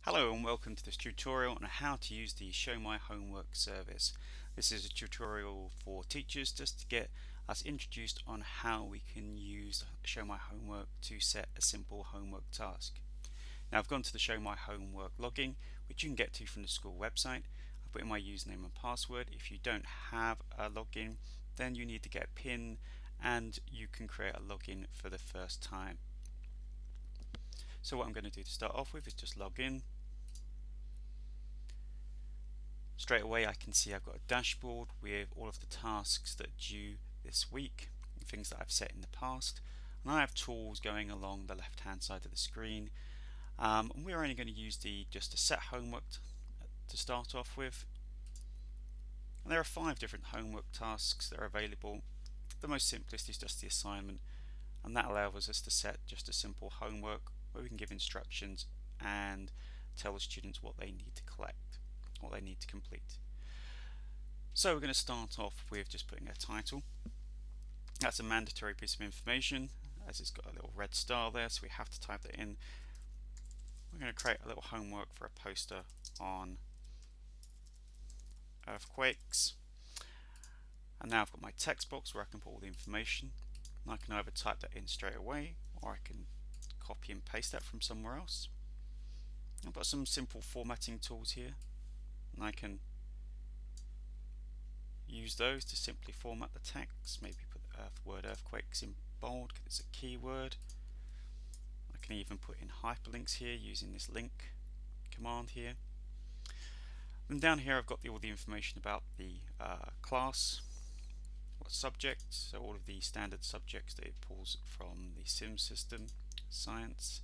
Hello and welcome to this tutorial on how to use the Show My Homework service. This is a tutorial for teachers just to get us introduced on how we can use Show My Homework to set a simple homework task. Now I've gone to the Show My Homework login, which you can get to from the school website. I've put in my username and password. If you don't have a login, then you need to get a PIN and you can create a login for the first time. So what I'm going to do to start off with is just log in. Straight away I can see I've got a dashboard with all of the tasks that are due this week, things that I've set in the past, and I have tools going along the left hand side of the screen. And we're only going to use just a set homework to start off with. And there are 5 different homework tasks that are available. The most simplest is just the assignment, and that allows us to set just a simple homework where we can give instructions and tell the students what they need to collect, what they need to complete. So we're going to start off with just putting a title. That's a mandatory piece of information, as it's got a little red star there, so we have to type that in. We're going to create a little homework for a poster on earthquakes. And now I've got my text box where I can put all the information. And I can either type that in straight away, or I can copy and paste that from somewhere else. I've got some simple formatting tools here, and I can use those to simply format the text. Maybe put the word earthquakes in bold because it's a keyword. I can even put in hyperlinks here using this link command here. And down here I've got all the information about the class, what subject, so all of the standard subjects that it pulls from the sim system, science,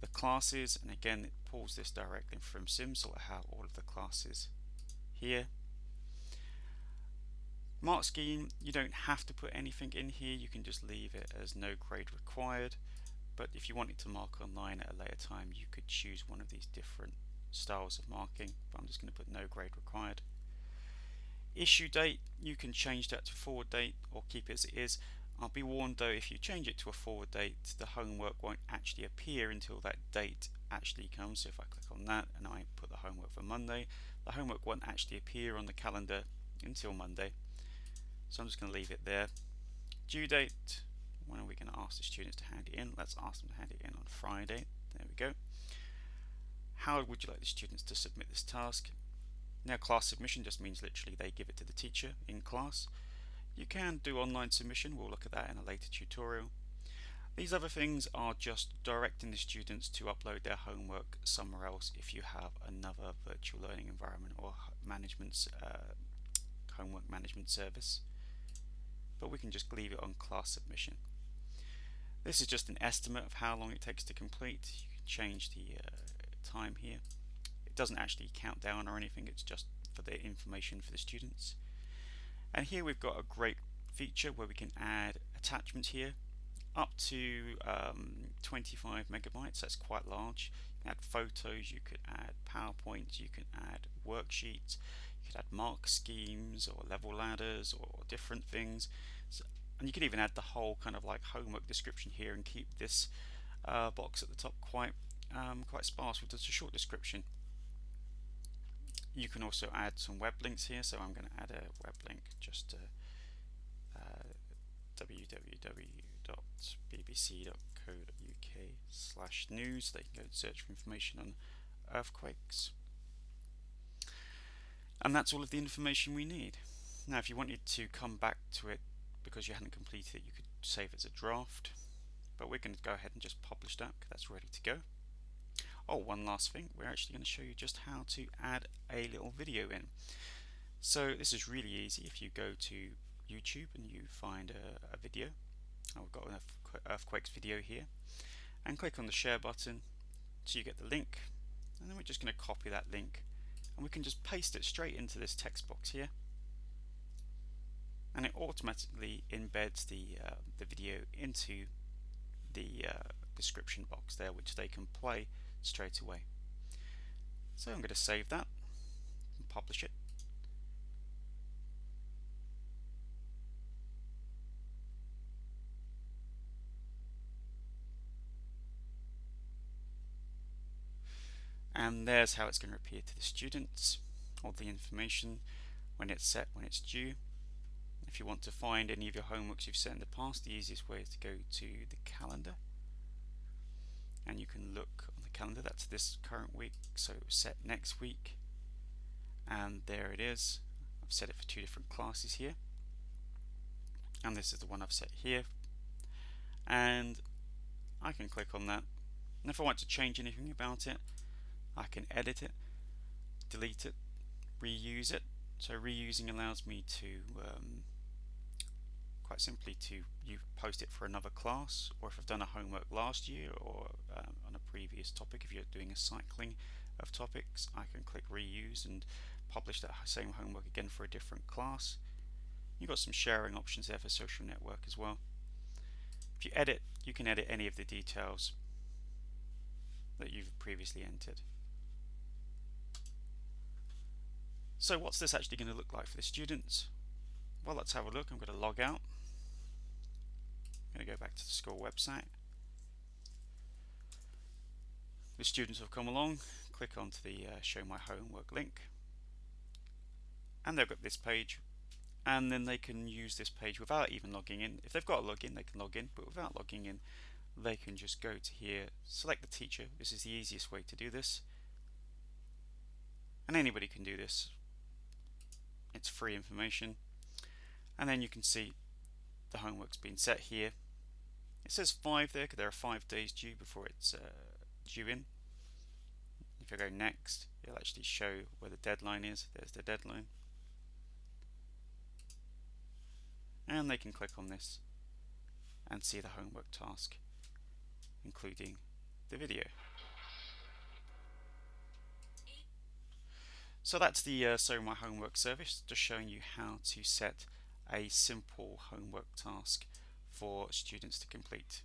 the classes, and again it pulls this directly from sim, so I have all of the classes here. Mark scheme, you don't have to put anything in here, you can just leave it as no grade required, but if you wanted to mark online at a later time you could choose one of these different styles of marking, but I'm just going to put no grade required. Issue date, you can change that to forward date or keep it as it is. I'll be warned though, if you change it to a forward date, the homework won't actually appear until that date actually comes. So if I click on that and I put the homework for Monday, the homework won't actually appear on the calendar until Monday. So I'm just going to leave it there. Due date, when are we going to ask the students to hand it in? Let's ask them to hand it in on Friday. There we go. How would you like the students to submit this task? Now class submission just means literally they give it to the teacher in class. You can do online submission, we'll look at that in a later tutorial. These other things are just directing the students to upload their homework somewhere else if you have another virtual learning environment or homework management service. But we can just leave it on class submission. This is just an estimate of how long it takes to complete. You can change the time here. It doesn't actually count down or anything, it's just for the information for the students. And here we've got a great feature where we can add attachments here up to 25 megabytes. That's quite large. You can add photos, you could add PowerPoints, you can add worksheets, you could add mark schemes or level ladders or different things. And you could even add the whole kind of like homework description here and keep this box at the top quite sparse with just a short description. You can also add some web links here, so I'm going to add a web link just to www.bbc.co.uk/news. They can go and search for information on earthquakes. And that's all of the information we need. Now if you wanted to come back to it because you hadn't completed it, you could save it as a draft, but we're going to go ahead and just publish that because that's ready to go. Oh, one last thing, we're actually going to show you just how to add a little video in. So this is really easy. If you go to YouTube and you find a video, I've got an earthquakes video here, and click on the share button so you get the link, and then we're just going to copy that link and we can just paste it straight into this text box here, and it automatically embeds the video into the description box there, which they can play straight away. So I'm going to save that and publish it. and there's how it's going to appear to the students, all the information, when it's set, when it's due. If you want to find any of your homeworks you've set in the past, the easiest way is to go to the calendar, and you can look on the calendar. That's this current week, so it was set next week, and there it is. I've set it for 2 different classes here, and this is the one I've set here, and I can click on that, and if I want to change anything about it, I can edit it, delete it, reuse it. So reusing allows me to quite simply to post it for another class, or if I've done a homework last year or on a previous topic. If you're doing a cycling of topics, I can click reuse and publish that same homework again for a different class. You've got some sharing options there for social network as well. If you edit, you can edit any of the details that you've previously entered. So what's this actually going to look like for the students? Well, let's have a look. I'm going to log out. I'm going to go back to the school website. The students have come along, click onto the show my homework link, and they've got this page, and then they can use this page without even logging in. If they've got a login, they can log in, but without logging in, they can just go to here, select the teacher. This is the easiest way to do this, and anybody can do this. It's free information, and then you can see the homework's been set here. It says 5 there because there are 5 days due before it's due in. If I go next, it'll actually show where the deadline is. There's the deadline, and they can click on this and see the homework task, including the video. So that's the So My Homework service, just showing you how to set a simple homework task for students to complete.